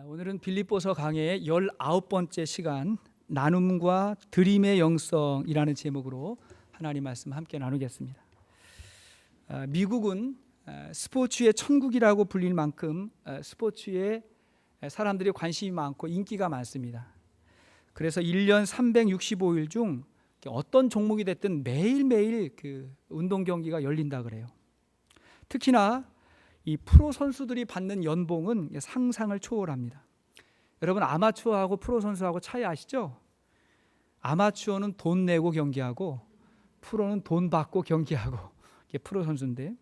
오늘은 빌립보서 강해의 19번째 시간 나눔과 드림의 영성이라는 제목으로 하나님 말씀 함께 나누겠습니다. 미국은 스포츠의 천국이라고 불릴 만큼 스포츠에 사람들이 관심이 많고 인기가 많습니다. 그래서 1년 365일 중 어떤 종목이 됐든 매일매일 그 운동 경기가 열린다 그래요. 특히나 이 프로 선수들이 받는 연봉은 상상을 초월합니다. 여러분, 아마추어하고 프로 선수하고 차이 아시죠? 아마추어는 돈 내고 경기하고 프로는 돈 받고 경기하고, 이게 프로 선수인데,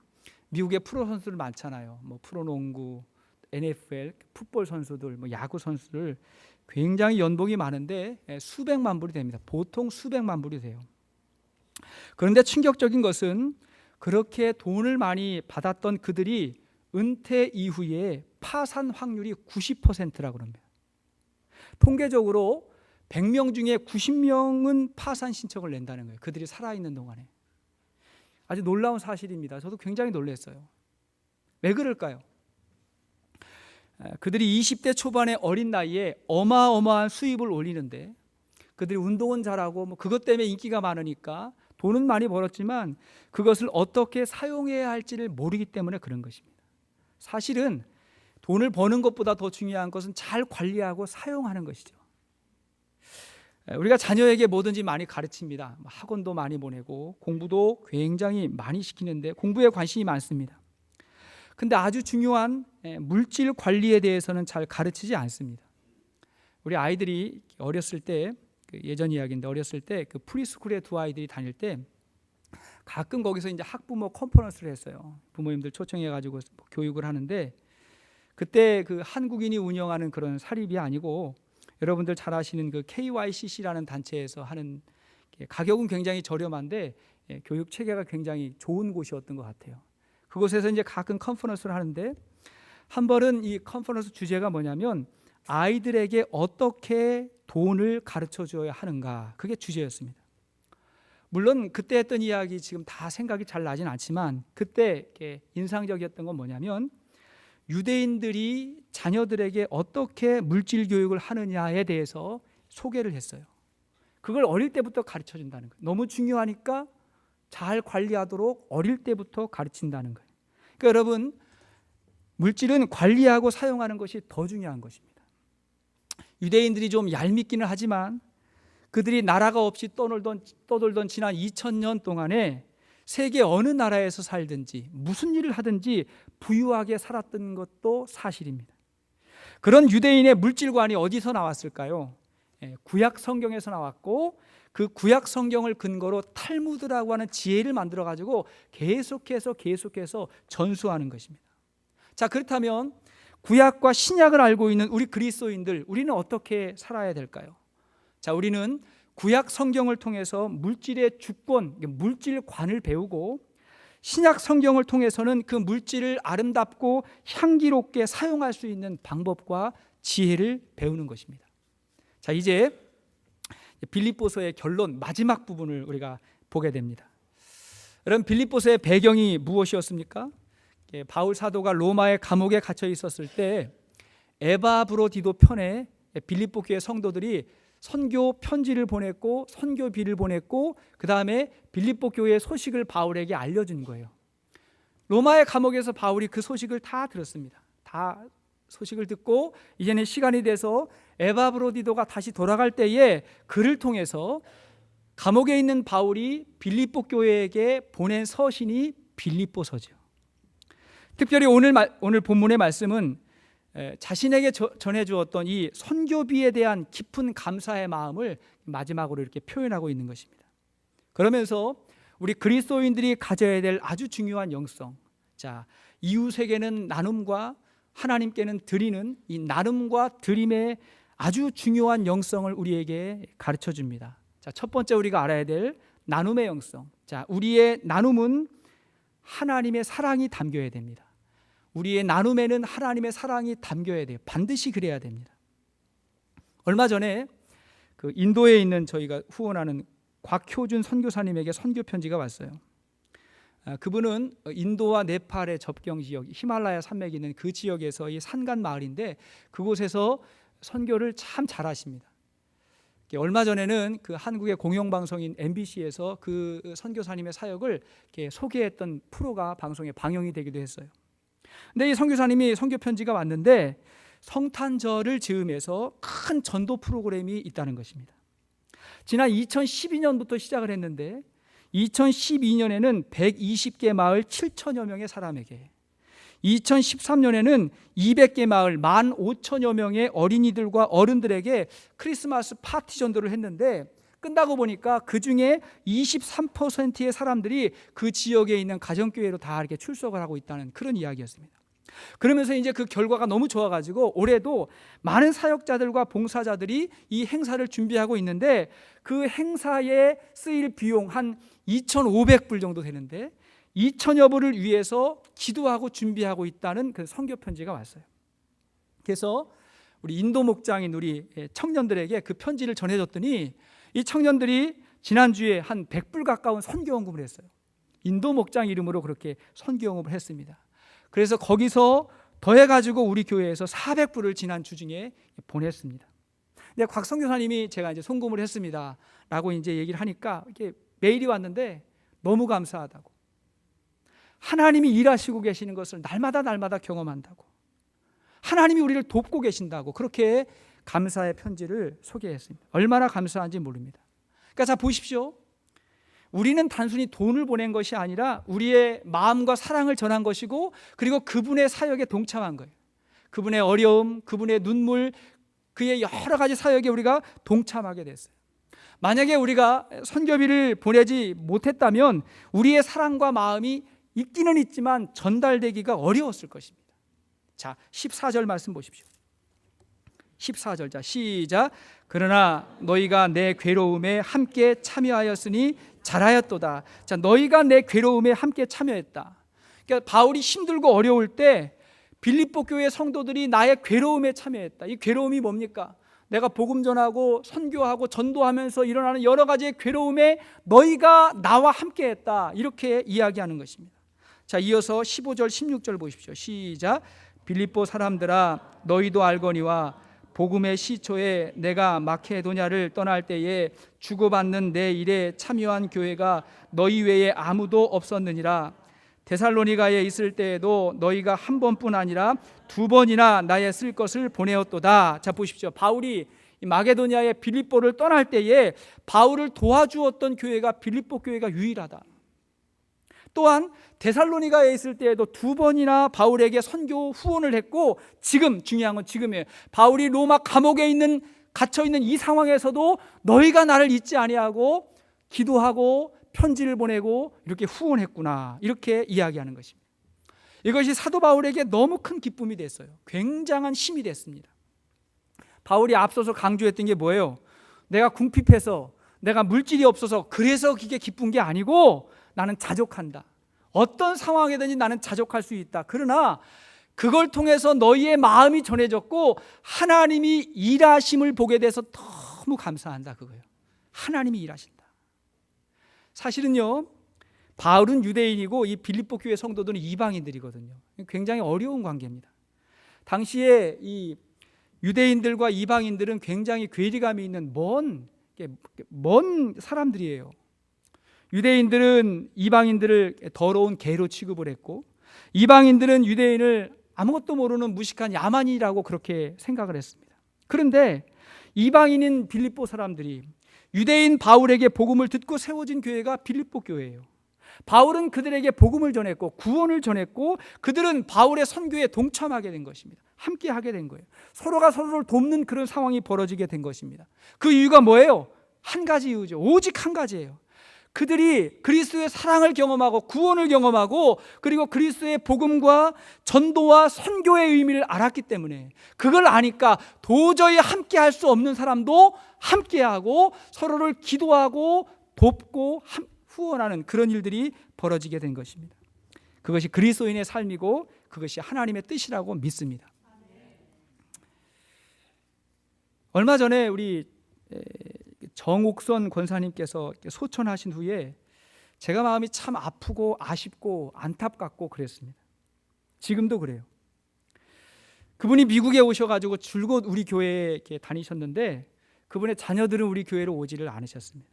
미국에 프로 선수들 많잖아요. 뭐 프로농구, NFL, 풋볼 선수들, 뭐 야구 선수들 굉장히 연봉이 많은데 수백만 불이 됩니다. 보통 수백만 불이 돼요. 그런데 충격적인 것은 그렇게 돈을 많이 받았던 그들이 은퇴 이후에 파산 확률이 90%라고 합니다. 통계적으로 100명 중에 90명은 파산 신청을 낸다는 거예요. 그들이 살아있는 동안에. 아주 놀라운 사실입니다. 저도 굉장히 놀랐어요. 왜 그럴까요? 그들이 20대 초반의 어린 나이에 어마어마한 수입을 올리는데, 그들이 운동은 잘하고 뭐 그것 때문에 인기가 많으니까 돈은 많이 벌었지만 그것을 어떻게 사용해야 할지를 모르기 때문에 그런 것입니다. 사실은 돈을 버는 것보다 더 중요한 것은 잘 관리하고 사용하는 것이죠. 우리가 자녀에게 뭐든지 많이 가르칩니다. 학원도 많이 보내고 공부도 굉장히 많이 시키는데 공부에 관심이 많습니다. 근데 아주 중요한 물질 관리에 대해서는 잘 가르치지 않습니다. 우리 아이들이 어렸을 때, 예전 이야기인데 어렸을 때 그 프리스쿨에 두 아이들이 다닐 때 가끔 거기서 이제 학부모 컨퍼런스를 했어요. 부모님들 초청해 가지고 교육을 하는데, 그때 그 한국인이 운영하는 그런 사립이 아니고 여러분들 잘 아시는 그 KYCC라는 단체에서 하는, 가격은 굉장히 저렴한데 교육 체계가 굉장히 좋은 곳이었던 것 같아요. 그곳에서 이제 가끔 컨퍼런스를 하는데, 한 번은 이 컨퍼런스 주제가 뭐냐면 아이들에게 어떻게 돈을 가르쳐 줘야 하는가, 그게 주제였습니다. 물론 그때 했던 이야기 지금 다 생각이 잘 나진 않지만, 그때 인상적이었던 건 뭐냐면 유대인들이 자녀들에게 어떻게 물질 교육을 하느냐에 대해서 소개를 했어요. 그걸 어릴 때부터 가르쳐 준다는 거예요. 너무 중요하니까 잘 관리하도록 어릴 때부터 가르친다는 거예요. 그러니까 여러분, 물질은 관리하고 사용하는 것이 더 중요한 것입니다. 유대인들이 좀 얄밉기는 하지만 그들이 나라가 없이 떠돌던 지난 2000년 동안에 세계 어느 나라에서 살든지 무슨 일을 하든지 부유하게 살았던 것도 사실입니다. 그런 유대인의 물질관이 어디서 나왔을까요? 구약 성경에서 나왔고, 그 구약 성경을 근거로 탈무드라고 하는 지혜를 만들어 가지고 계속해서 전수하는 것입니다. 자, 그렇다면 구약과 신약을 알고 있는 우리 그리스도인들, 우리는 어떻게 살아야 될까요? 자, 우리는 구약 성경을 통해서 물질의 주권, 물질관을 배우고, 신약 성경을 통해서는 그 물질을 아름답고 향기롭게 사용할 수 있는 방법과 지혜를 배우는 것입니다. 자, 이제 빌립보서의 결론, 마지막 부분을 우리가 보게 됩니다. 여러분, 빌립보서의 배경이 무엇이었습니까? 바울 사도가 로마의 감옥에 갇혀 있었을 때 에바브로디도 편에 빌립보 교회 성도들이 선교 편지를 보냈고 선교비를 보냈고, 그 다음에 빌립보 교회의 소식을 바울에게 알려준 거예요. 로마의 감옥에서 바울이 그 소식을 다 들었습니다. 다 소식을 듣고 이제는 시간이 돼서 에바브로디도가 다시 돌아갈 때에 그를 통해서 감옥에 있는 바울이 빌립보 교회에게 보낸 서신이 빌립보서죠. 특별히 오늘 본문의 말씀은 자신에게 전해주었던 이 선교비에 대한 깊은 감사의 마음을 마지막으로 이렇게 표현하고 있는 것입니다. 그러면서 우리 그리스도인들이 가져야 될 아주 중요한 영성, 자, 이웃에게는 나눔과 하나님께는 드리는 이 나눔과 드림의 아주 중요한 영성을 우리에게 가르쳐 줍니다. 자, 첫 번째 우리가 알아야 될 나눔의 영성. 자, 우리의 나눔은 하나님의 사랑이 담겨야 됩니다. 우리의 나눔에는 하나님의 사랑이 담겨야 돼요. 반드시 그래야 됩니다. 얼마 전에 그 인도에 있는 저희가 후원하는 곽효준 선교사님에게 선교 편지가 왔어요. 그분은 인도와 네팔의 접경 지역, 히말라야 산맥이 있는 그 지역에서 이 산간 마을인데 그곳에서 선교를 참 잘하십니다. 얼마 전에는 그 한국의 공영방송인 MBC에서 그 선교사님의 사역을 이렇게 소개했던 프로가 방송에 방영이 되기도 했어요. 근데 이 선교사님이 선교 편지가 왔는데 성탄절을 즈음해서 큰 전도 프로그램이 있다는 것입니다. 지난 2012년부터 시작을 했는데 2012년에는 120개 마을 7천여 명의 사람에게, 2013년에는 200개 마을 15,000여 명의 어린이들과 어른들에게 크리스마스 파티 전도를 했는데 끝나고 보니까 그중에 23%의 사람들이 그 지역에 있는 가정교회로 다 이렇게 출석을 하고 있다는 그런 이야기였습니다. 그러면서 이제 그 결과가 너무 좋아가지고 올해도 많은 사역자들과 봉사자들이 이 행사를 준비하고 있는데 그 행사에 쓰일 비용 한 2,500불 정도 되는데 2천여 불을 위해서 기도하고 준비하고 있다는 그 선교 편지가 왔어요. 그래서 우리 인도 목장인 우리 청년들에게 그 편지를 전해줬더니 이 청년들이 지난주에 한 100불 가까운 선교원금을 했어요. 인도 목장 이름으로 그렇게 선교원금을 했습니다. 그래서 거기서 더해가지고 우리 교회에서 400불을 지난 주중에 보냈습니다. 근데 곽 선교사님이 제가 이제 송금을 했습니다 라고 이제 얘기를 하니까 이렇게 메일이 왔는데 너무 감사하다고, 하나님이 일하시고 계시는 것을 날마다 경험한다고, 하나님이 우리를 돕고 계신다고 그렇게 감사의 편지를 소개했습니다. 얼마나 감사한지 모릅니다. 그러니까 자 보십시오. 우리는 단순히 돈을 보낸 것이 아니라 우리의 마음과 사랑을 전한 것이고 그리고 그분의 사역에 동참한 거예요. 그분의 어려움, 그분의 눈물, 그의 여러 가지 사역에 우리가 동참하게 됐어요. 만약에 우리가 선교비를 보내지 못했다면 우리의 사랑과 마음이 있기는 있지만 전달되기가 어려웠을 것입니다. 자, 14절 말씀 보십시오. 14절, 자 시작. 그러나 너희가 내 괴로움에 함께 참여하였으니 잘하였도다. 자, 너희가 내 괴로움에 함께 참여했다. 그러니까 바울이 힘들고 어려울 때 빌립보 교회 성도들이 나의 괴로움에 참여했다. 이 괴로움이 뭡니까? 내가 복음 전하고 선교하고 전도하면서 일어나는 여러 가지의 괴로움에 너희가 나와 함께 했다. 이렇게 이야기하는 것입니다. 자, 이어서 15절 16절 보십시오. 시작. 빌립보 사람들아 너희도 알거니와 복음의 시초에 내가 마케도냐를 떠날 때에 주고받는 내 일에 참여한 교회가 너희 외에 아무도 없었느니라. 데살로니가에 있을 때에도 너희가 한 번뿐 아니라 두 번이나 나의 쓸 것을 보내었도다. 자 보십시오. 바울이 마게도냐의 빌립보를 떠날 때에 바울을 도와주었던 교회가 빌립보 교회가 유일하다. 또한 데살로니가에 있을 때에도 두 번이나 바울에게 선교 후원을 했고, 지금 중요한 건 지금이에요. 바울이 로마 감옥에 갇혀 있는 이 상황에서도 너희가 나를 잊지 아니하고 기도하고 편지를 보내고 이렇게 후원했구나, 이렇게 이야기하는 것입니다. 이것이 사도 바울에게 너무 큰 기쁨이 됐어요. 굉장한 힘이 됐습니다. 바울이 앞서서 강조했던 게 뭐예요? 내가 궁핍해서, 내가 물질이 없어서 그래서 그게 기쁜 게 아니고 나는 자족한다. 어떤 상황이든지 나는 자족할 수 있다. 그러나 그걸 통해서 너희의 마음이 전해졌고 하나님이 일하심을 보게 돼서 너무 감사한다. 그거예요. 하나님이 일하신다. 사실은요, 바울은 유대인이고 이 빌립보 교회 성도들은 이방인들이거든요. 굉장히 어려운 관계입니다. 당시에 이 유대인들과 이방인들은 굉장히 괴리감이 있는 먼 사람들이에요. 유대인들은 이방인들을 더러운 개로 취급을 했고, 이방인들은 유대인을 아무것도 모르는 무식한 야만이라고 그렇게 생각을 했습니다. 그런데 이방인인 빌립보 사람들이 유대인 바울에게 복음을 듣고 세워진 교회가 빌립보 교회예요. 바울은 그들에게 복음을 전했고 구원을 전했고 그들은 바울의 선교에 동참하게 된 것입니다. 함께 하게 된 거예요. 서로가 서로를 돕는 그런 상황이 벌어지게 된 것입니다. 그 이유가 뭐예요? 한 가지 이유죠. 오직 한 가지예요. 그들이 그리스도의 사랑을 경험하고 구원을 경험하고 그리고 그리스도의 복음과 전도와 선교의 의미를 알았기 때문에, 그걸 아니까 도저히 함께 할 수 없는 사람도 함께하고 서로를 기도하고 돕고 후원하는 그런 일들이 벌어지게 된 것입니다. 그것이 그리스도인의 삶이고 그것이 하나님의 뜻이라고 믿습니다. 얼마 전에 우리 정옥선 권사님께서 소천하신 후에 제가 마음이 참 아프고 아쉽고 안타깝고 그랬습니다. 지금도 그래요. 그분이 미국에 오셔가지고 줄곧 우리 교회에 이렇게 다니셨는데 그분의 자녀들은 우리 교회로 오지를 않으셨습니다.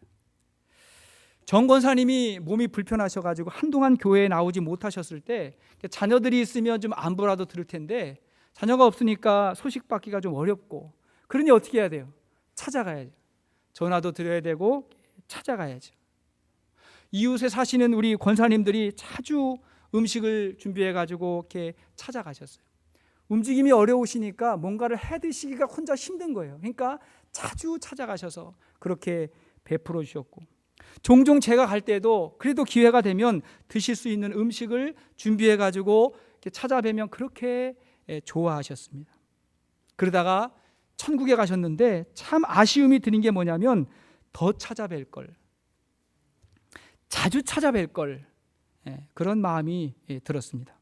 정 권사님이 몸이 불편하셔가지고 한동안 교회에 나오지 못하셨을 때 자녀들이 있으면 좀 안부라도 들을 텐데 자녀가 없으니까 소식 받기가 좀 어렵고, 그러니 어떻게 해야 돼요? 찾아가야죠. 전화도 드려야 되고 찾아가야죠. 이웃에 사시는 우리 권사님들이 자주 음식을 준비해가지고 이렇게 찾아가셨어요. 움직임이 어려우시니까 뭔가를 해 드시기가 혼자 힘든 거예요. 그러니까 자주 찾아가셔서 그렇게 베풀어 주셨고, 종종 제가 갈 때도 그래도 기회가 되면 드실 수 있는 음식을 준비해 가지고 찾아뵈면 그렇게 좋아하셨습니다. 그러다가 천국에 가셨는데 참 아쉬움이 드는 게 뭐냐면 더 찾아뵐 걸, 자주 찾아뵐 걸, 그런 마음이 들었습니다.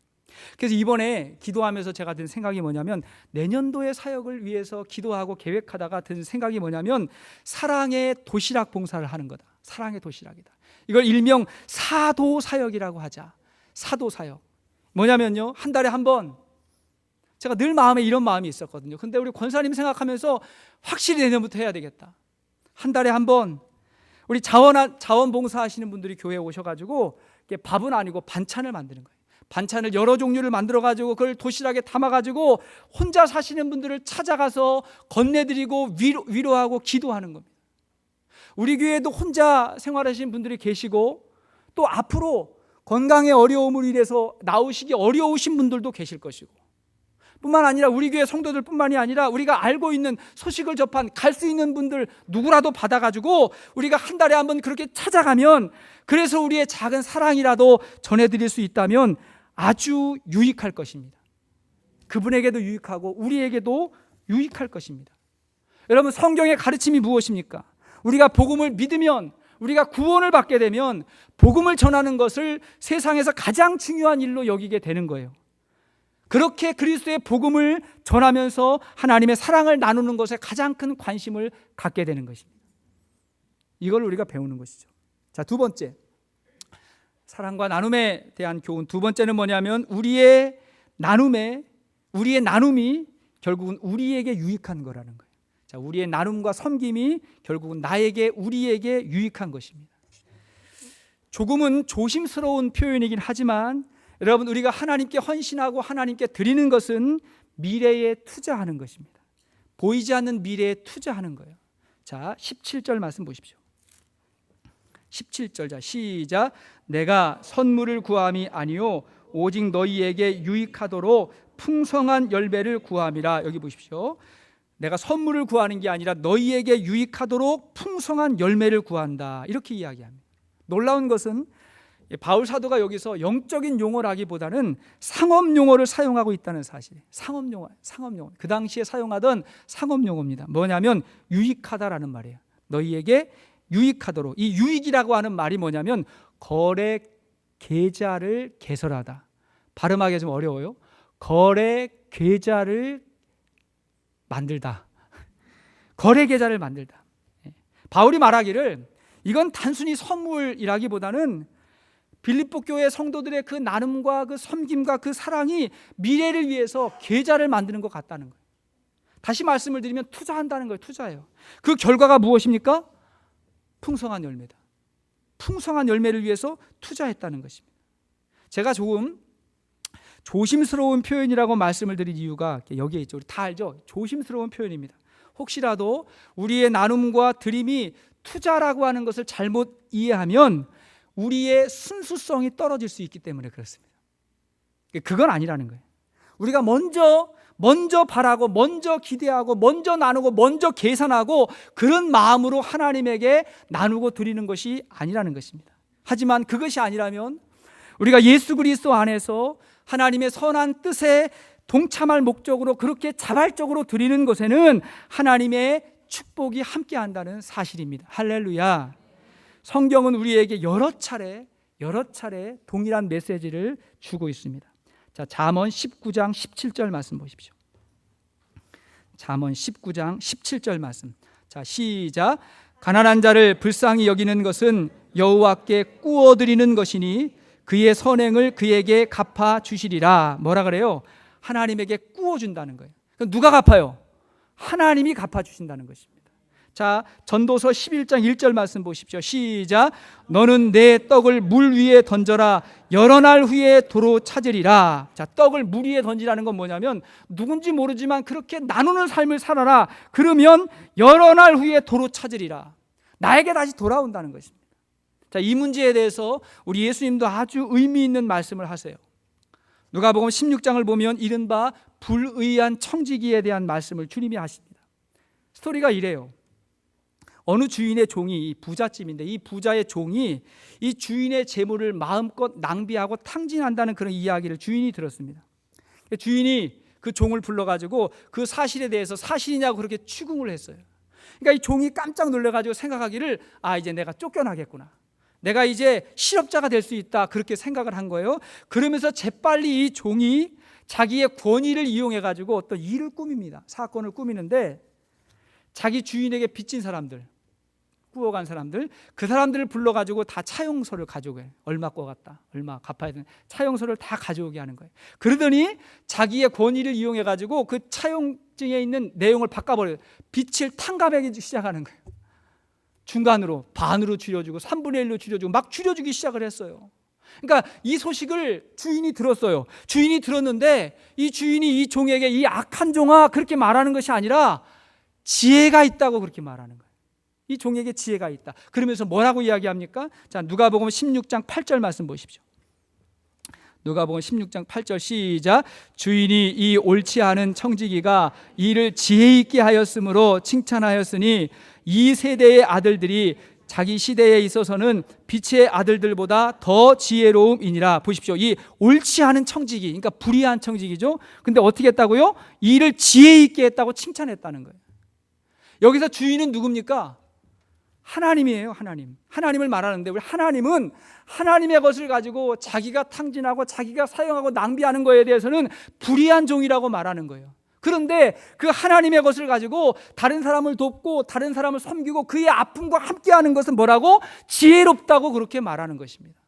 그래서 이번에 기도하면서 제가 든 생각이 뭐냐면 내년도의 사역을 위해서 기도하고 계획하다가 든 생각이 뭐냐면 사랑의 도시락 봉사를 하는 거다. 사랑의 도시락이다. 이걸 일명 사도 사역이라고 하자. 사도 사역. 뭐냐면요, 한 달에 한 번, 제가 늘 마음에 이런 마음이 있었거든요. 근데 우리 권사님 생각하면서 확실히 내년부터 해야 되겠다. 한 달에 한 번 우리 자원봉사 하시는 분들이 교회에 오셔가지고 밥은 아니고 반찬을 만드는 거예요. 반찬을 여러 종류를 만들어가지고 그걸 도시락에 담아가지고 혼자 사시는 분들을 찾아가서 건네드리고 위로하고 기도하는 겁니다. 우리 교회에도 혼자 생활하시는 분들이 계시고 또 앞으로 건강에 어려움을 인해서 나오시기 어려우신 분들도 계실 것이고, 뿐만 아니라 우리 교회 성도들 뿐만이 아니라 우리가 알고 있는 소식을 접한 갈 수 있는 분들 누구라도 받아가지고 우리가 한 달에 한 번 그렇게 찾아가면, 그래서 우리의 작은 사랑이라도 전해드릴 수 있다면 아주 유익할 것입니다. 그분에게도 유익하고 우리에게도 유익할 것입니다. 여러분, 성경의 가르침이 무엇입니까? 우리가 복음을 믿으면, 우리가 구원을 받게 되면 복음을 전하는 것을 세상에서 가장 중요한 일로 여기게 되는 거예요. 그렇게 그리스도의 복음을 전하면서 하나님의 사랑을 나누는 것에 가장 큰 관심을 갖게 되는 것입니다. 이걸 우리가 배우는 것이죠. 자, 두 번째, 사랑과 나눔에 대한 교훈 두 번째는 뭐냐면 우리의 나눔이 결국은 우리에게 유익한 거라는 거예요. 자, 우리의 나눔과 섬김이 결국은 우리에게 유익한 것입니다. 조금은 조심스러운 표현이긴 하지만 여러분, 우리가 하나님께 헌신하고 하나님께 드리는 것은 미래에 투자하는 것입니다. 보이지 않는 미래에 투자하는 거예요. 자, 17절 말씀 보십시오. 17절, 자, 시작. 내가 선물을 구함이 아니요 오직 너희에게 유익하도록 풍성한 열매를 구함이라. 여기 보십시오. 내가 선물을 구하는 게 아니라 너희에게 유익하도록 풍성한 열매를 구한다, 이렇게 이야기합니다. 놀라운 것은 바울 사도가 여기서 영적인 용어라기보다는 상업 용어를 사용하고 있다는 사실. 상업 용어. 그 당시에 사용하던 상업 용어입니다. 뭐냐면 유익하다라는 말이에요. 너희에게 유익하도록. 이 유익이라고 하는 말이 뭐냐면 거래 계좌를 개설하다. 발음하기 좀 어려워요. 거래 계좌를 만들다. 거래 계좌를 만들다. 바울이 말하기를 이건 단순히 선물이라기보다는 빌립보 교회 성도들의 그 나눔과 그 섬김과 그 사랑이 미래를 위해서 계좌를 만드는 것 같다는 거예요. 다시 말씀을 드리면 투자한다는 거예요. 투자예요. 그 결과가 무엇입니까? 풍성한 열매다. 풍성한 열매를 위해서 투자했다는 것입니다. 제가 조금 조심스러운 표현이라고 말씀을 드린 이유가 여기에 있죠. 우리 다 알죠? 조심스러운 표현입니다. 혹시라도 우리의 나눔과 드림이 투자라고 하는 것을 잘못 이해하면 우리의 순수성이 떨어질 수 있기 때문에 그렇습니다. 그건 아니라는 거예요. 우리가 먼저 바라고, 먼저 기대하고, 먼저 나누고, 먼저 계산하고, 그런 마음으로 하나님에게 나누고 드리는 것이 아니라는 것입니다. 하지만 그것이 아니라면 우리가 예수 그리스도 안에서 하나님의 선한 뜻에 동참할 목적으로 그렇게 자발적으로 드리는 것에는 하나님의 축복이 함께한다는 사실입니다. 할렐루야. 성경은 우리에게 여러 차례 동일한 메시지를 주고 있습니다. 자, 잠언 19장 17절 말씀 보십시오. 잠언 19장 17절 말씀. 자, 시작. 가난한 자를 불쌍히 여기는 것은 여호와께 꾸어드리는 것이니 그의 선행을 그에게 갚아 주시리라. 뭐라 그래요? 하나님에게 꾸어준다는 거예요. 그럼 누가 갚아요? 하나님이 갚아 주신다는 것입니다. 자, 전도서 11장 1절 말씀 보십시오. 시작. 너는 내 떡을 물 위에 던져라. 여러 날 후에 도로 찾으리라. 자, 떡을 물 위에 던지라는 건 뭐냐면 누군지 모르지만 그렇게 나누는 삶을 살아라. 그러면 여러 날 후에 도로 찾으리라. 나에게 다시 돌아온다는 것입니다. 자, 이 문제에 대해서 우리 예수님도 아주 의미 있는 말씀을 하세요. 누가복음 16장을 보면 이른바 불의한 청지기에 대한 말씀을 주님이 하십니다. 스토리가 이래요. 어느 주인의 종이 부잣집인데 이 부자의 종이 이 주인의 재물을 마음껏 낭비하고 탕진한다는 그런 이야기를 주인이 들었습니다. 주인이 그 종을 불러가지고 그 사실에 대해서 사실이냐고 그렇게 추궁을 했어요. 그러니까 이 종이 깜짝 놀라가지고 생각하기를 이제 내가 쫓겨나겠구나. 내가 이제 실업자가 될 수 있다. 그렇게 생각을 한 거예요. 그러면서 재빨리 이 종이 자기의 권위를 이용해가지고 어떤 일을 꾸밉니다. 사건을 꾸미는데 자기 주인에게 빚진 사람들, 꾸어간 사람들, 그 사람들을 불러가지고 다 차용서를 가져오게. 얼마 꾸어갔다, 얼마 갚아야 되는 차용서를 다 가져오게 하는 거예요. 그러더니 자기의 권위를 이용해가지고 그 차용증에 있는 내용을 바꿔버려요. 빚을 탕감하기 시작하는 거예요. 중간으로 반으로 줄여주고 3분의 1로 줄여주고 막 줄여주기 시작을 했어요. 그러니까 이 소식을 주인이 들었어요. 주인이 들었는데 이 주인이 이 종에게 이 악한 종아 그렇게 말하는 것이 아니라 지혜가 있다고 그렇게 말하는 거예요. 이 종에게 지혜가 있다. 그러면서 뭐라고 이야기합니까? 자, 누가복음 16장 8절 말씀 보십시오. 누가복음 16장 8절 시작. 주인이 이 옳지 않은 청지기가 이를 지혜 있게 하였으므로 칭찬하였으니 이 세대의 아들들이 자기 시대에 있어서는 빛의 아들들보다 더 지혜로움이니라. 보십시오. 이 옳지 않은 청지기, 그러니까 불의한 청지기죠. 근데 어떻게 했다고요? 이를 지혜 있게 했다고 칭찬했다는 거예요. 여기서 주인은 누굽니까? 하나님이에요. 하나님을 말하는데 우리 하나님은 하나님의 것을 가지고 자기가 탕진하고 자기가 사용하고 낭비하는 거에 대해서는 불의한 종이라고 말하는 거예요. 그런데 그 하나님의 것을 가지고 다른 사람을 돕고 다른 사람을 섬기고 그의 아픔과 함께하는 것은 뭐라고? 지혜롭다고 그렇게 말하는 것입니다.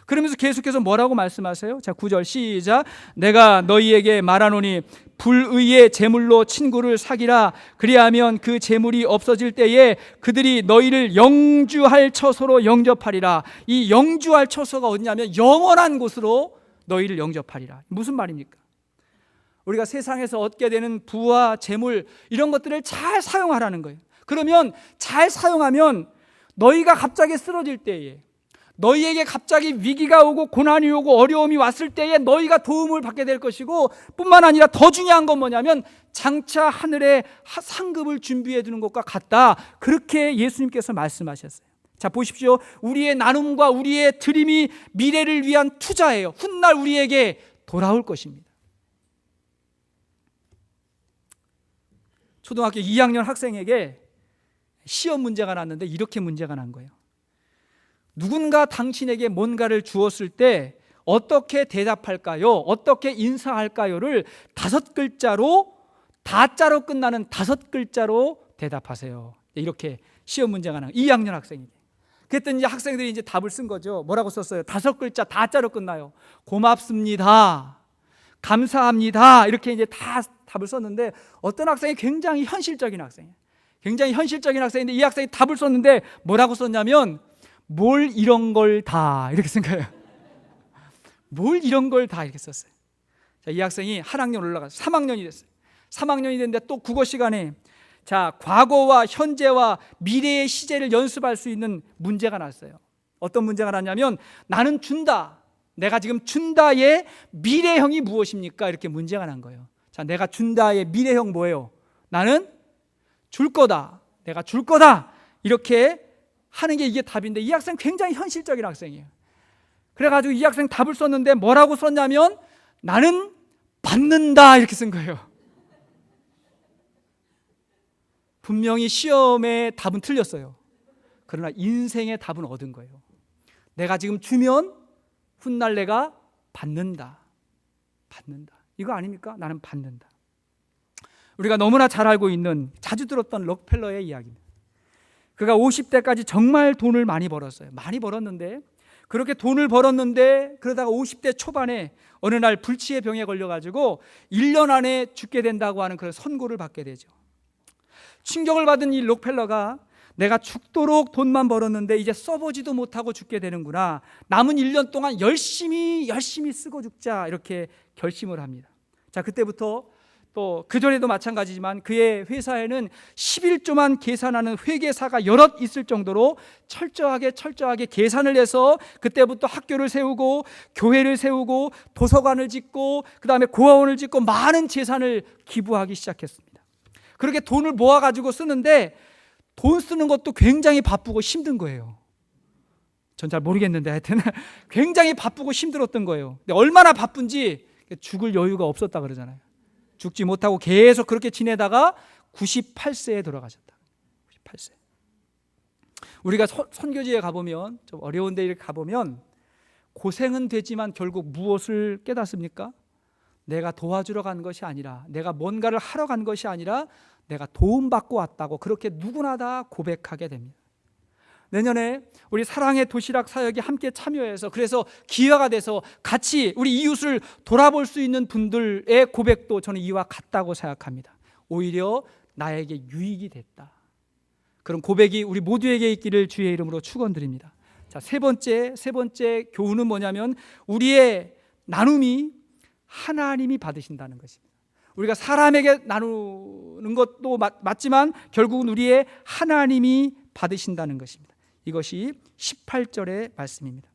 그러면서 계속해서 뭐라고 말씀하세요? 자, 9절 시작. 내가 너희에게 말하노니 불의의 재물로 친구를 사귀라. 그리하면 그 재물이 없어질 때에 그들이 너희를 영주할 처소로 영접하리라. 이 영주할 처소가 어디냐면 영원한 곳으로 너희를 영접하리라. 무슨 말입니까? 우리가 세상에서 얻게 되는 부와 재물 이런 것들을 잘 사용하라는 거예요. 그러면 잘 사용하면 너희가 갑자기 쓰러질 때에, 너희에게 갑자기 위기가 오고 고난이 오고 어려움이 왔을 때에 너희가 도움을 받게 될 것이고, 뿐만 아니라 더 중요한 건 뭐냐면 장차 하늘에 상급을 준비해 두는 것과 같다. 그렇게 예수님께서 말씀하셨어요. 자, 보십시오. 우리의 나눔과 우리의 드림이 미래를 위한 투자예요. 훗날 우리에게 돌아올 것입니다. 초등학교 2학년 학생에게 시험 문제가 났는데 이렇게 문제가 난 거예요. 누군가 당신에게 뭔가를 주었을 때 어떻게 대답할까요? 어떻게 인사할까요?를 5글자로, 다자로 끝나는 5글자로 대답하세요. 이렇게 시험 문제가 난 2학년 학생에게. 그랬더니 이제 학생들이 이제 답을 쓴 거죠. 뭐라고 썼어요? 5글자 다자로 끝나요. 고맙습니다, 감사합니다, 이렇게 이제 다 답을 썼는데, 어떤 학생이 굉장히 현실적인 학생이에요. 굉장히 현실적인 학생인데 이 학생이 답을 썼는데 뭐라고 썼냐면 뭘 이런 걸 다, 이렇게 쓴 거예요. 뭘 이런 걸 다, 이렇게 썼어요. 자, 이 학생이 한 학년 올라가서 3학년이 됐어요. 3학년이 됐는데 또 국어 시간에 자, 과거와 현재와 미래의 시제를 연습할 수 있는 문제가 났어요. 어떤 문제가 났냐면 나는 준다, 내가 지금 준다의 미래형이 무엇입니까? 이렇게 문제가 난 거예요. 자, 내가 준다의 미래형 뭐예요? 나는 줄 거다, 내가 줄 거다, 이렇게 하는 게 이게 답인데 이 학생 굉장히 현실적인 학생이에요. 그래가지고 이 학생 답을 썼는데 뭐라고 썼냐면 나는 받는다, 이렇게 쓴 거예요. 분명히 시험의 답은 틀렸어요. 그러나 인생의 답은 얻은 거예요. 내가 지금 주면 훗날 내가 받는다. 이거 아닙니까? 나는 받는다. 우리가 너무나 잘 알고 있는, 자주 들었던 록펠러의 이야기입니다. 그가 50대까지 정말 돈을 많이 벌었어요. 많이 벌었는데, 그렇게 돈을 벌었는데 그러다가 50대 초반에 어느 날 불치의 병에 걸려가지고 1년 안에 죽게 된다고 하는 그런 선고를 받게 되죠. 충격을 받은 이 록펠러가 내가 죽도록 돈만 벌었는데 이제 써보지도 못하고 죽게 되는구나. 남은 1년 동안 열심히 쓰고 죽자, 이렇게 결심을 합니다. 자, 그때부터 또 그전에도 마찬가지지만 그의 회사에는 11조만 계산하는 회계사가 여럿 있을 정도로 철저하게 계산을 해서 그때부터 학교를 세우고 교회를 세우고 도서관을 짓고 그 다음에 고아원을 짓고 많은 재산을 기부하기 시작했습니다. 그렇게 돈을 모아가지고 쓰는데 돈 쓰는 것도 굉장히 바쁘고 힘든 거예요. 전 잘 모르겠는데 하여튼 굉장히 바쁘고 힘들었던 거예요. 근데 얼마나 바쁜지 죽을 여유가 없었다 그러잖아요. 죽지 못하고 계속 그렇게 지내다가 98세에 돌아가셨다. 98세. 우리가 선교지에 가보면, 좀 어려운 데 가보면 고생은 되지만 결국 무엇을 깨닫습니까? 내가 도와주러 간 것이 아니라, 내가 뭔가를 하러 간 것이 아니라 내가 도움받고 왔다고 그렇게 누구나 다 고백하게 됩니다. 내년에 우리 사랑의 도시락 사역에 함께 참여해서, 그래서 기회가 돼서 같이 우리 이웃을 돌아볼 수 있는 분들의 고백도 저는 이와 같다고 생각합니다. 오히려 나에게 유익이 됐다, 그런 고백이 우리 모두에게 있기를 주의 이름으로 축원드립니다. 자, 세 번째 교훈은 뭐냐면 우리의 나눔이 하나님이 받으신다는 것입니다. 우리가 사람에게 나누는 것도 맞지만 결국은 우리의 하나님이 받으신다는 것입니다. 이것이 18절의 말씀입니다.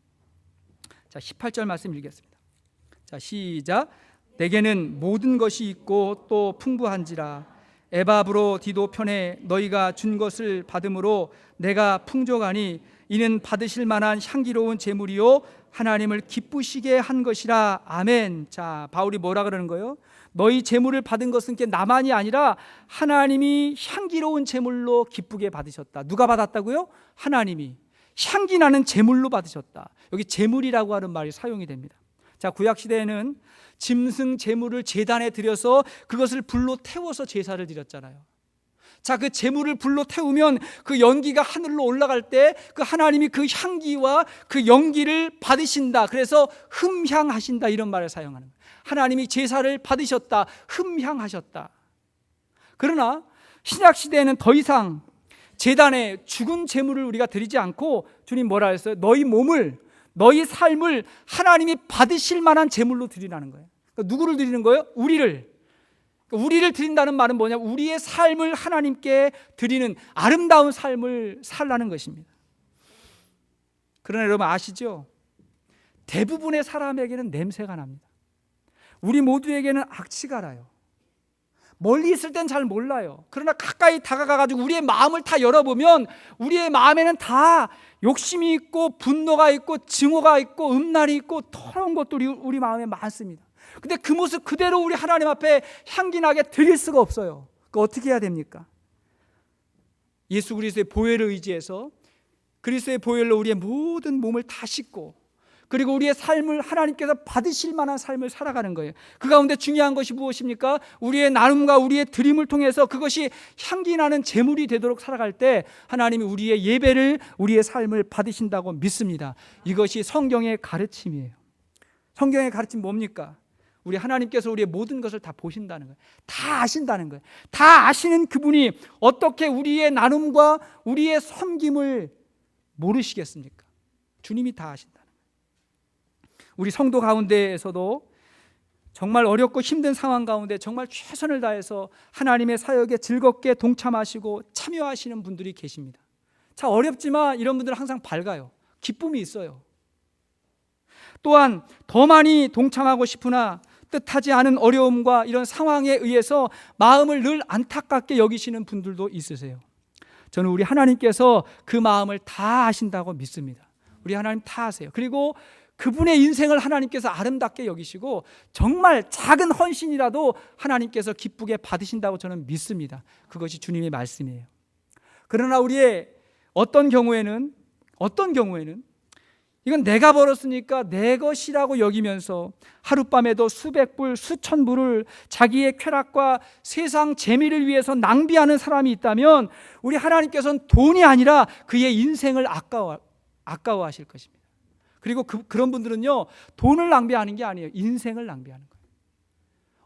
자, 18절 말씀 읽겠습니다. 자, 시작. 내게는 모든 것이 있고 또 풍부한지라 에바브로 디도편에 너희가 준 것을 받음으로 내가 풍족하니 이는 받으실 만한 향기로운 제물이요 하나님을 기쁘시게 한 것이라. 아멘. 자, 바울이 뭐라 그러는 거예요? 너희 제물을 받은 것은 나만이 아니라 하나님이 향기로운 제물로 기쁘게 받으셨다. 누가 받았다고요? 하나님이 향기 나는 제물로 받으셨다. 여기 제물이라고 하는 말이 사용이 됩니다. 자, 구약 시대에는 짐승 제물을 제단에 드려서 그것을 불로 태워서 제사를 드렸잖아요. 자, 그 제물을 불로 태우면 그 연기가 하늘로 올라갈 때 그 하나님이 그 향기와 그 연기를 받으신다. 그래서 흠향하신다, 이런 말을 사용하는 거예요. 하나님이 제사를 받으셨다, 흠향하셨다. 그러나 신약 시대에는 더 이상 제단에 죽은 제물을 우리가 드리지 않고 주님 뭐라 했어요? 너희 몸을, 너희 삶을 하나님이 받으실 만한 제물로 드리라는 거예요. 그러니까 누구를 드리는 거예요? 우리를 드린다는 말은 뭐냐? 우리의 삶을 하나님께 드리는 아름다운 삶을 살라는 것입니다. 그러나 여러분 아시죠? 대부분의 사람에게는 냄새가 납니다. 우리 모두에게는 악취가 나요. 멀리 있을 땐 잘 몰라요. 그러나 가까이 다가가가지고 우리의 마음을 다 열어보면 우리의 마음에는 다 욕심이 있고 분노가 있고 증오가 있고 음란이 있고 더러운 것들이 우리 마음에 많습니다. 근데 그 모습 그대로 우리 하나님 앞에 향기나게 드릴 수가 없어요. 그 어떻게 해야 됩니까? 예수 그리스도의 보혈을 의지해서 그리스도의 보혈로 우리의 모든 몸을 다 씻고, 그리고 우리의 삶을 하나님께서 받으실 만한 삶을 살아가는 거예요. 그 가운데 중요한 것이 무엇입니까? 우리의 나눔과 우리의 드림을 통해서 그것이 향기나는 제물이 되도록 살아갈 때 하나님이 우리의 예배를, 우리의 삶을 받으신다고 믿습니다. 이것이 성경의 가르침이에요. 성경의 가르침 뭡니까? 우리 하나님께서 우리의 모든 것을 다 보신다는 거예요. 다 아신다는 거예요. 다 아시는 그분이 어떻게 우리의 나눔과 우리의 섬김을 모르시겠습니까? 주님이 다 아신다는 거예요. 우리 성도 가운데에서도 정말 어렵고 힘든 상황 가운데 정말 최선을 다해서 하나님의 사역에 즐겁게 동참하시고 참여하시는 분들이 계십니다. 참 어렵지만 이런 분들은 항상 밝아요. 기쁨이 있어요. 또한 더 많이 동참하고 싶으나 뜻하지 않은 어려움과 이런 상황에 의해서 마음을 늘 안타깝게 여기시는 분들도 있으세요. 저는 우리 하나님께서 그 마음을 다 아신다고 믿습니다. 우리 하나님 다 아세요. 그리고 그분의 인생을 하나님께서 아름답게 여기시고 정말 작은 헌신이라도 하나님께서 기쁘게 받으신다고 저는 믿습니다. 그것이 주님의 말씀이에요. 그러나 우리의 어떤 경우에는 이건 내가 벌었으니까 내 것이라고 여기면서 하룻밤에도 수백 불, 수천 불을 자기의 쾌락과 세상 재미를 위해서 낭비하는 사람이 있다면 우리 하나님께서는 돈이 아니라 그의 인생을 아까워하실 것입니다. 그리고 그런 분들은요, 돈을 낭비하는 게 아니에요. 인생을 낭비하는 거예요.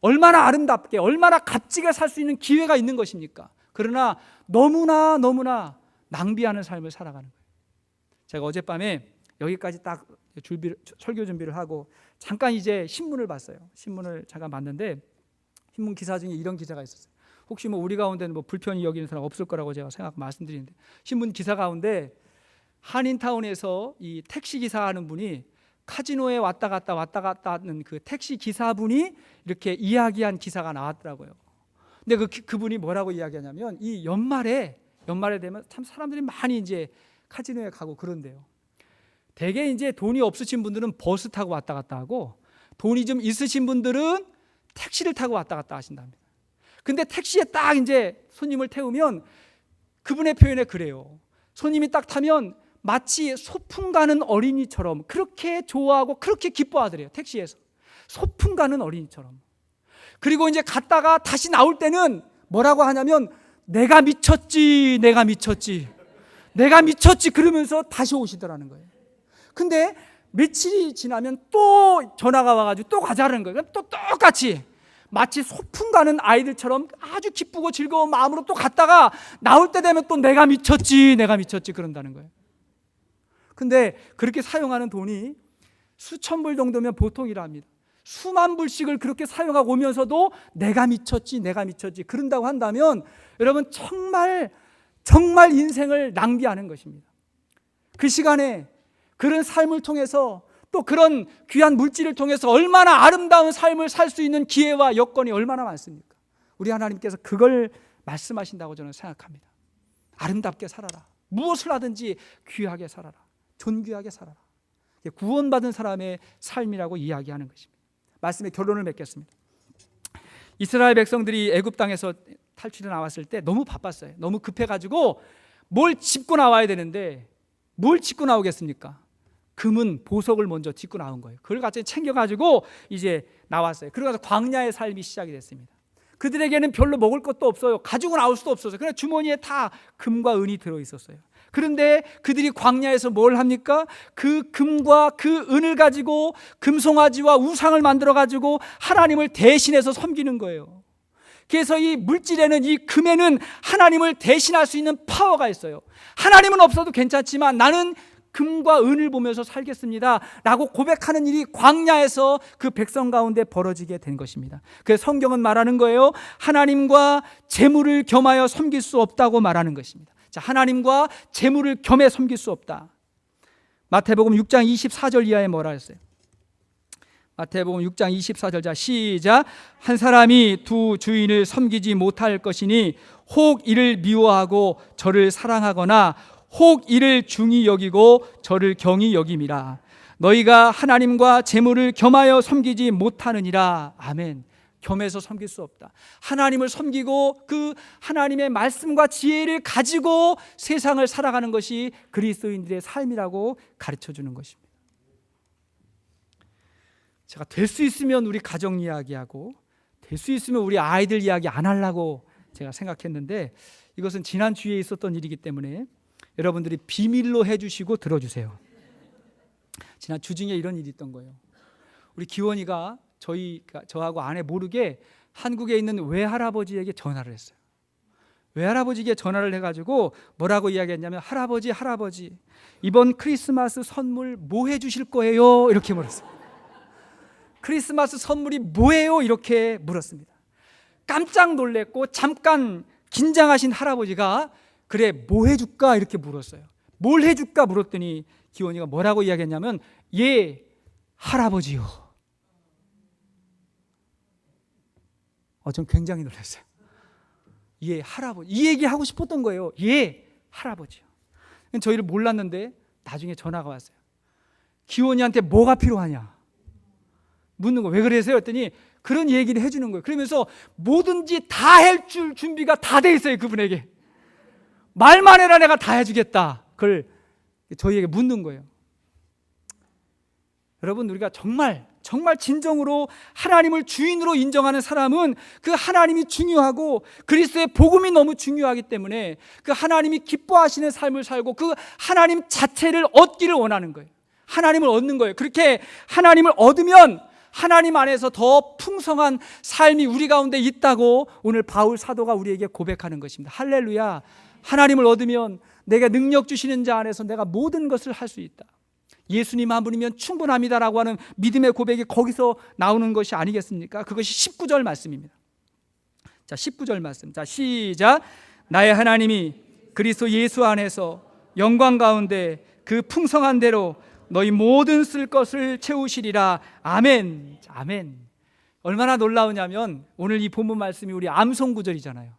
얼마나 아름답게, 얼마나 값지게 살 수 있는 기회가 있는 것입니까? 그러나 너무나 낭비하는 삶을 살아가는 거예요. 제가 어젯밤에 여기까지 딱 설교 준비를 하고 잠깐 이제 신문을 봤어요. 신문을 잠깐 봤는데 신문 기사 중에 이런 기사가 있었어요. 혹시 우리 가운데는 불편히 여기는 사람 없을 거라고 제가 말씀드리는데, 신문 기사 가운데 한인타운에서 이 택시 기사 하는 분이 카지노에 왔다 갔다 하는 그 택시 기사분이 이렇게 이야기한 기사가 나왔더라고요. 근데 그분이 뭐라고 이야기하냐면, 이 연말에 되면 참 사람들이 많이 이제 카지노에 가고 그런데요. 대개 이제 돈이 없으신 분들은 버스 타고 왔다 갔다 하고, 돈이 좀 있으신 분들은 택시를 타고 왔다 갔다 하신답니다. 근데 택시에 딱 이제 손님을 태우면 그분의 표현에 그래요. 손님이 딱 타면 마치 소풍 가는 어린이처럼 그렇게 좋아하고 그렇게 기뻐하더래요. 택시에서 소풍 가는 어린이처럼. 그리고 이제 갔다가 다시 나올 때는 뭐라고 하냐면, 내가 미쳤지 그러면서 다시 오시더라는 거예요. 근데 며칠이 지나면 또 전화가 와가지고 또 가자는 거예요. 또 똑같이 마치 소풍 가는 아이들처럼 아주 기쁘고 즐거운 마음으로 또 갔다가 나올 때 되면 또 내가 미쳤지 그런다는 거예요. 근데 그렇게 사용하는 돈이 수천 불 정도면 보통이라 합니다. 수만 불씩을 그렇게 사용하고 오면서도 내가 미쳤지 그런다고 한다면 여러분 정말 인생을 낭비하는 것입니다. 그 시간에 그런 삶을 통해서, 또 그런 귀한 물질을 통해서 얼마나 아름다운 삶을 살 수 있는 기회와 여건이 얼마나 많습니까? 우리 하나님께서 그걸 말씀하신다고 저는 생각합니다. 아름답게 살아라. 무엇을 하든지 귀하게 살아라. 존귀하게 살아라. 구원받은 사람의 삶이라고 이야기하는 것입니다. 말씀의 결론을 맺겠습니다. 이스라엘 백성들이 애굽 땅에서 탈출해 나왔을 때 너무 바빴어요. 너무 급해가지고 뭘 짚고 나와야 되는데 뭘 짚고 나오겠습니까? 금은 보석을 먼저 짚고 나온 거예요. 그걸 같이 챙겨가지고 이제 나왔어요. 그러고 나서 광야의 삶이 시작이 됐습니다. 그들에게는 별로 먹을 것도 없어요. 가지고 나올 수도 없었어요. 그냥 주머니에 다 금과 은이 들어있었어요. 그런데 그들이 광야에서 뭘 합니까? 그 금과 그 은을 가지고 금송아지와 우상을 만들어 가지고 하나님을 대신해서 섬기는 거예요. 그래서 이 물질에는, 이 금에는 하나님을 대신할 수 있는 파워가 있어요. 하나님은 없어도 괜찮지만 나는 금과 은을 보면서 살겠습니다 라고 고백하는 일이 광야에서 그 백성 가운데 벌어지게 된 것입니다. 그래서 성경은 말하는 거예요. 하나님과 재물을 겸하여 섬길 수 없다고 말하는 것입니다. 자, 하나님과 재물을 겸해 섬길 수 없다. 마태복음 6장 24절 이하에 뭐라 했어요? 마태복음 6장 24절, 자 시작. 한 사람이 두 주인을 섬기지 못할 것이니 혹 이를 미워하고 저를 사랑하거나 혹 이를 중히 여기고 저를 경히 여김이라. 너희가 하나님과 재물을 겸하여 섬기지 못하느니라. 아멘. 겸해서 섬길 수 없다. 하나님을 섬기고 그 하나님의 말씀과 지혜를 가지고 세상을 살아가는 것이 그리스도인들의 삶이라고 가르쳐 주는 것입니다. 제가 될 수 있으면 우리 가정 이야기하고 될 수 있으면 우리 아이들 이야기 안 하려고 제가 생각했는데, 이것은 지난 주에 있었던 일이기 때문에 여러분들이 비밀로 해주시고 들어주세요. 지난 주중에 이런 일이 있던 거예요. 우리 기원이가 저하고 아내 모르게 한국에 있는 외할아버지에게 전화를 했어요. 외할아버지에게 전화를 해가지고 뭐라고 이야기했냐면, 할아버지 이번 크리스마스 선물 뭐 해주실 거예요? 이렇게 물었어요. 크리스마스 선물이 뭐예요? 이렇게 물었습니다. 깜짝 놀랐고 잠깐 긴장하신 할아버지가 그래 뭐 해줄까? 이렇게 물었어요. 뭘 해줄까? 물었더니 기원이가 뭐라고 이야기했냐면, 예 할아버지요. 전 굉장히 놀랐어요. 예 할아버지, 이 얘기 하고 싶었던 거예요. 예 할아버지요. 저희를 몰랐는데 나중에 전화가 왔어요. 기원이한테 뭐가 필요하냐 묻는 거. 왜 그러세요? 했더니 그런 얘기를 해주는 거예요. 그러면서 뭐든지 다 해줄 준비가 다 돼 있어요. 그분에게 말만 해라 내가 다 해주겠다. 그걸 저희에게 묻는 거예요. 여러분, 우리가 정말 진정으로 하나님을 주인으로 인정하는 사람은 그 하나님이 중요하고 그리스도의 복음이 너무 중요하기 때문에 그 하나님이 기뻐하시는 삶을 살고 그 하나님 자체를 얻기를 원하는 거예요. 하나님을 얻는 거예요. 그렇게 하나님을 얻으면 하나님 안에서 더 풍성한 삶이 우리 가운데 있다고 오늘 바울 사도가 우리에게 고백하는 것입니다. 할렐루야. 하나님을 얻으면 내가 능력 주시는 자 안에서 내가 모든 것을 할 수 있다. 예수님 한 분이면 충분합니다라고 하는 믿음의 고백이 거기서 나오는 것이 아니겠습니까? 그것이 19절 말씀입니다. 자, 19절 말씀. 자, 시작. 나의 하나님이 그리스도 예수 안에서 영광 가운데 그 풍성한 대로 너희 모든 쓸 것을 채우시리라. 아멘. 아멘. 얼마나 놀라우냐면 오늘 이 본문 말씀이 우리 암송 구절이잖아요.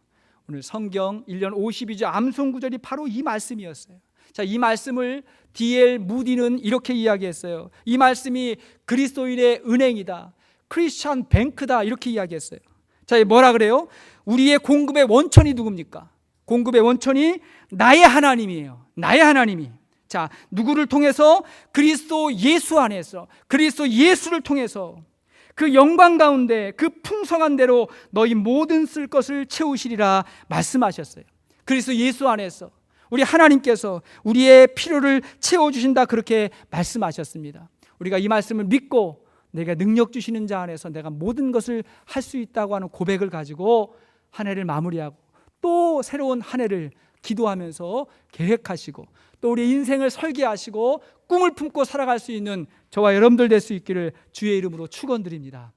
오늘 성경 1년 52주 암송 구절이 바로 이 말씀이었어요. 자, 이 말씀을 D.L. 무디는 이렇게 이야기했어요. 이 말씀이 그리스도인의 은행이다, 크리스천 뱅크다, 이렇게 이야기했어요. 자, 뭐라 그래요? 우리의 공급의 원천이 누굽니까? 공급의 원천이 나의 하나님이에요. 나의 하나님이. 자, 누구를 통해서? 그리스도 예수 안에서, 그리스도 예수를 통해서 그 영광 가운데 그 풍성한 대로 너희 모든 쓸 것을 채우시리라 말씀하셨어요. 그리스도 예수 안에서 우리 하나님께서 우리의 필요를 채워주신다, 그렇게 말씀하셨습니다. 우리가 이 말씀을 믿고 내가 능력 주시는 자 안에서 내가 모든 것을 할 수 있다고 하는 고백을 가지고 한 해를 마무리하고 또 새로운 한 해를 기도하면서 계획하시고 또 우리 인생을 설계하시고 꿈을 품고 살아갈 수 있는 저와 여러분들 될 수 있기를 주의 이름으로 축원드립니다.